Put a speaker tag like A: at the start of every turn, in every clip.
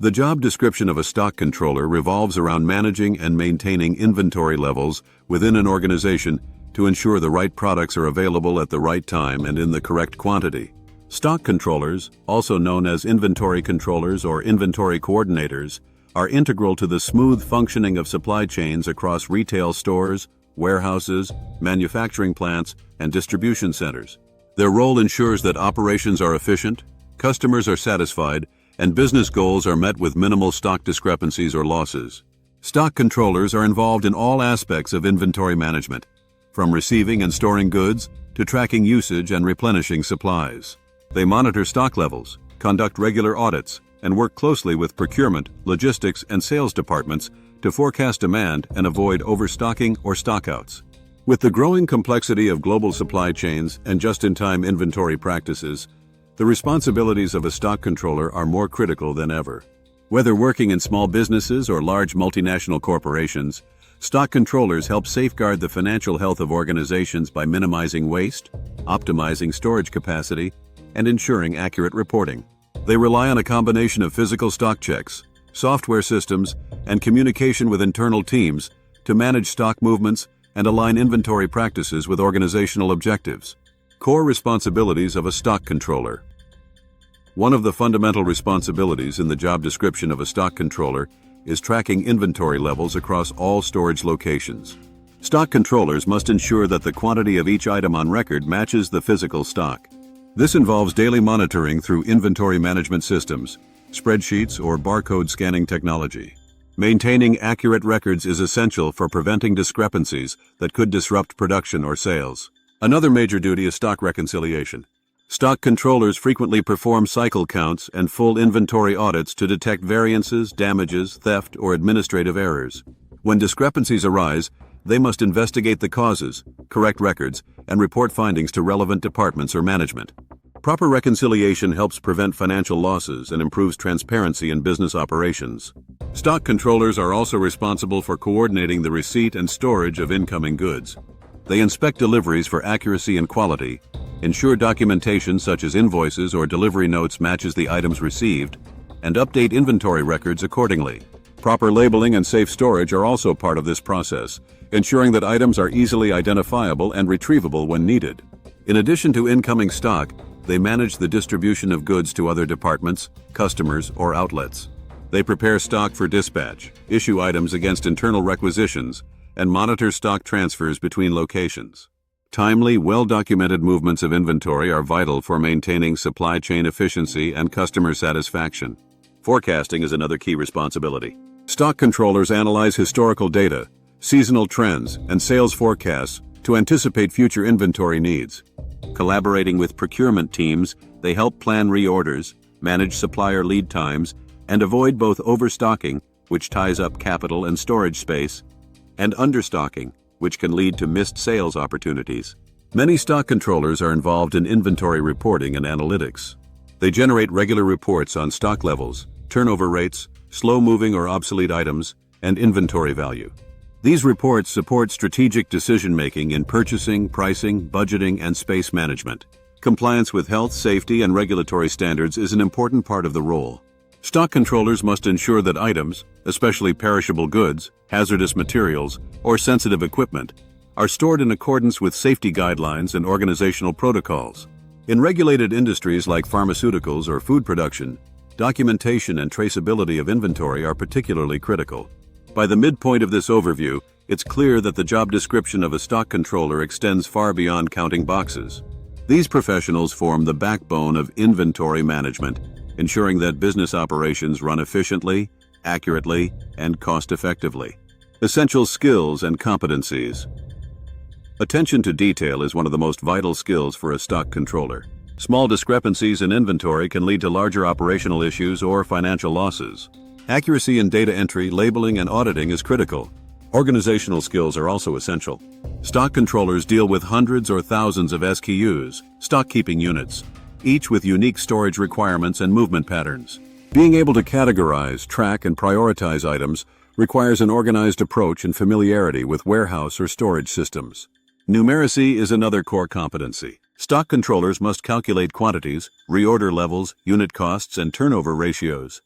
A: The job description of a stock controller revolves around managing and maintaining inventory levels within an organization to ensure the right products are available at the right time and in the correct quantity. Stock controllers, also known as inventory controllers or inventory coordinators, are integral to the smooth functioning of supply chains across retail stores, warehouses, manufacturing plants, and distribution centers. Their role ensures that operations are efficient, customers are satisfied, and business goals are met with minimal stock discrepancies or losses. Stock controllers are involved in all aspects of inventory management, from receiving and storing goods to tracking usage and replenishing supplies. They monitor stock levels, conduct regular audits, and work closely with procurement, logistics, and sales departments to forecast demand and avoid overstocking or stockouts. With the growing complexity of global supply chains and just-in-time inventory practices, the responsibilities of a stock controller are more critical than ever. Whether working in small businesses or large multinational corporations, stock controllers help safeguard the financial health of organizations by minimizing waste, optimizing storage capacity, and ensuring accurate reporting. They rely on a combination of physical stock checks, software systems, and communication with internal teams to manage stock movements and align inventory practices with organizational objectives. Core responsibilities of a stock controller. One of the fundamental responsibilities in the job description of a stock controller is tracking inventory levels across all storage locations. Stock controllers must ensure that the quantity of each item on record matches the physical stock. This involves daily monitoring through inventory management systems, spreadsheets, or barcode scanning technology. Maintaining accurate records is essential for preventing discrepancies that could disrupt production or sales. Another major duty is stock reconciliation. Stock controllers frequently perform cycle counts and full inventory audits to detect variances, damages, theft, or administrative errors. When discrepancies arise, they must investigate the causes, correct records, and report findings to relevant departments or management. Proper reconciliation helps prevent financial losses and improves transparency in business operations. Stock controllers are also responsible for coordinating the receipt and storage of incoming goods. They inspect deliveries for accuracy and quality, ensure documentation such as invoices or delivery notes matches the items received, and update inventory records accordingly. Proper labeling and safe storage are also part of this process, ensuring that items are easily identifiable and retrievable when needed. In addition to incoming stock, they manage the distribution of goods to other departments, customers, or outlets. They prepare stock for dispatch, issue items against internal requisitions, and monitor stock transfers between locations. Timely, well-documented movements of inventory are vital for maintaining supply chain efficiency and customer satisfaction. Forecasting is another key responsibility. Stock controllers analyze historical data, seasonal trends, and sales forecasts to anticipate future inventory needs. Collaborating with procurement teams, they help plan reorders, manage supplier lead times, and avoid both overstocking, which ties up capital and storage space, and understocking, which can lead to missed sales opportunities. Many stock controllers are involved in inventory reporting and analytics. They generate regular reports on stock levels, turnover rates, slow-moving or obsolete items, and inventory value. These reports support strategic decision-making in purchasing, pricing, budgeting, and space management. Compliance with health, safety, and regulatory standards is an important part of the role. Stock controllers must ensure that items, especially perishable goods, hazardous materials, or sensitive equipment, are stored in accordance with safety guidelines and organizational protocols. In regulated industries like pharmaceuticals or food production, documentation and traceability of inventory are particularly critical. By the midpoint of this overview, it's clear that the job description of a stock controller extends far beyond counting boxes. These professionals form the backbone of inventory management, ensuring that business operations run efficiently, accurately, and cost-effectively. Essential skills and competencies. Attention to detail is one of the most vital skills for a stock controller. Small discrepancies in inventory can lead to larger operational issues or financial losses. Accuracy in data entry, labeling, and auditing is critical. Organizational skills are also essential. Stock controllers deal with hundreds or thousands of SKUs, stock-keeping units, each with unique storage requirements and movement patterns. Being able to categorize, track, and prioritize items requires an organized approach and familiarity with warehouse or storage systems. Numeracy is another core competency. Stock controllers must calculate quantities, reorder levels, unit costs, and turnover ratios.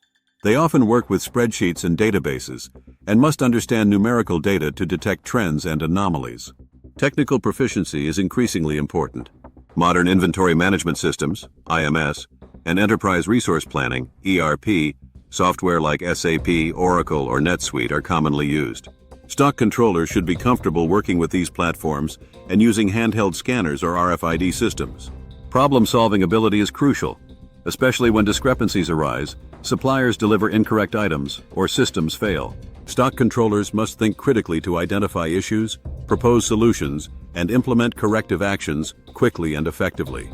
A: They often work with spreadsheets and databases, and must understand numerical data to detect trends and anomalies. Technical proficiency is increasingly important. Modern inventory management systems, IMS, and enterprise resource planning, ERP, software like SAP, Oracle, or NetSuite are commonly used. Stock controllers should be comfortable working with these platforms and using handheld scanners or RFID systems. Problem-solving ability is crucial, especially when discrepancies arise, suppliers deliver incorrect items, or systems fail. Stock controllers must think critically to identify issues, propose solutions, and implement corrective actions quickly and effectively.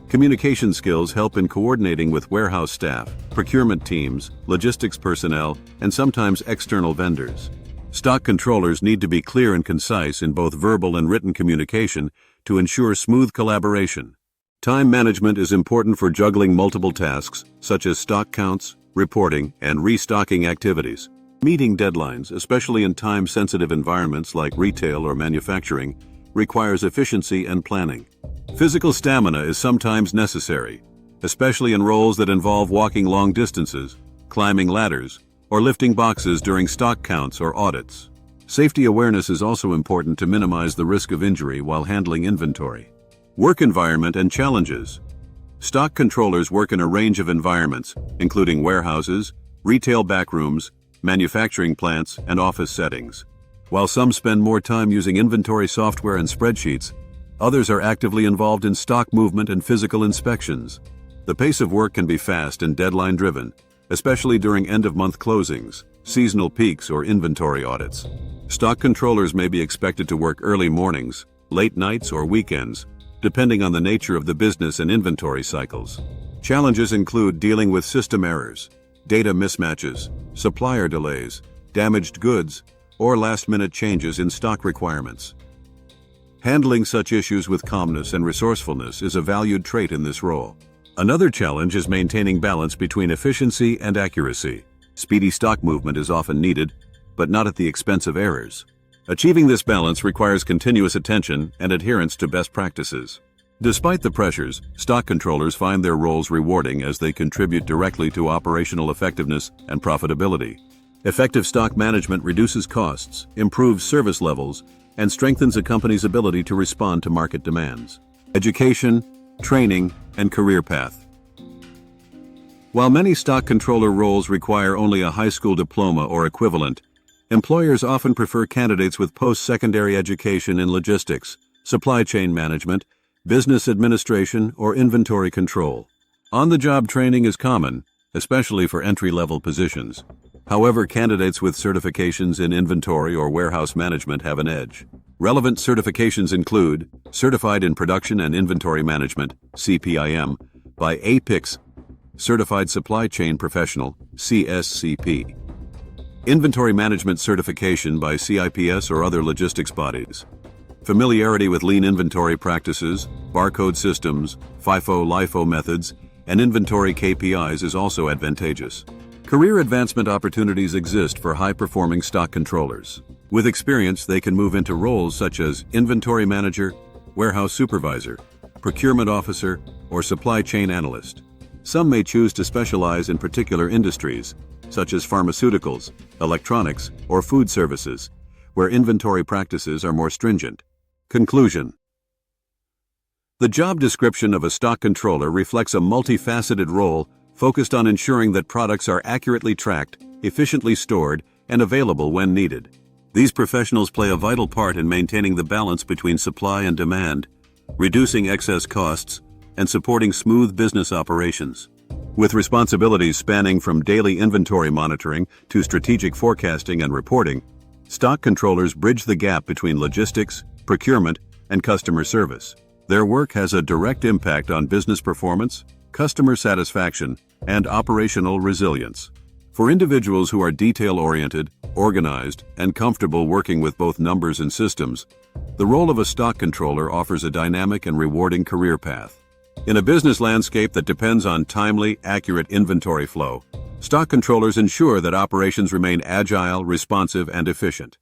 A: Communication skills help in coordinating with warehouse staff, procurement teams, logistics personnel, and sometimes external vendors. Stock controllers need to be clear and concise in both verbal and written communication to ensure smooth collaboration. Time management is important for juggling multiple tasks, such as stock counts, reporting, and restocking activities. Meeting deadlines, especially in time-sensitive environments like retail or manufacturing, requires efficiency and planning. Physical stamina is sometimes necessary, especially in roles that involve walking long distances, climbing ladders, or lifting boxes during stock counts or audits. Safety awareness is also important to minimize the risk of injury while handling inventory. Work environment and challenges. Stock controllers work in a range of environments, including warehouses, retail backrooms, manufacturing plants, and office settings. While some spend more time using inventory software and spreadsheets, others are actively involved in stock movement and physical inspections. The pace of work can be fast and deadline-driven, especially during end-of-month closings, seasonal peaks, or inventory audits. Stock controllers may be expected to work early mornings, late nights, or weekends, depending on the nature of the business and inventory cycles. Challenges include dealing with system errors, data mismatches, supplier delays, damaged goods, or last-minute changes in stock requirements. Handling such issues with calmness and resourcefulness is a valued trait in this role. Another challenge is maintaining balance between efficiency and accuracy. Speedy stock movement is often needed, but not at the expense of errors. Achieving this balance requires continuous attention and adherence to best practices. Despite the pressures, stock controllers find their roles rewarding as they contribute directly to operational effectiveness and profitability. Effective stock management reduces costs, improves service levels, and strengthens a company's ability to respond to market demands. Education, training, and career path. While many stock controller roles require only a high school diploma or equivalent, employers often prefer candidates with post-secondary education in logistics, supply chain management, business administration, or inventory control. On-the-job training is common, especially for entry-level positions. However, candidates with certifications in inventory or warehouse management have an edge. Relevant certifications include Certified in Production and Inventory Management, CPIM, by APIX, Certified Supply Chain Professional, CSCP. Inventory Management Certification by CIPS or other logistics bodies. Familiarity with lean inventory practices, barcode systems, FIFO/LIFO methods, and inventory KPIs is also advantageous. Career advancement opportunities exist for high-performing stock controllers. With experience, they can move into roles such as inventory manager, warehouse supervisor, procurement officer, or supply chain analyst. Some may choose to specialize in particular industries, such as pharmaceuticals, electronics, or food services, where inventory practices are more stringent. Conclusion. The job description of a stock controller reflects a multifaceted role focused on ensuring that products are accurately tracked, efficiently stored, and available when needed. These professionals play a vital part in maintaining the balance between supply and demand, reducing excess costs, and supporting smooth business operations. With responsibilities spanning from daily inventory monitoring to strategic forecasting and reporting, stock controllers bridge the gap between logistics, procurement, and customer service. Their work has a direct impact on business performance, customer satisfaction, and operational resilience. For individuals who are detail-oriented, organized, and comfortable working with both numbers and systems, the role of a stock controller offers a dynamic and rewarding career path. In a business landscape that depends on timely, accurate inventory flow, stock controllers ensure that operations remain agile, responsive, and efficient.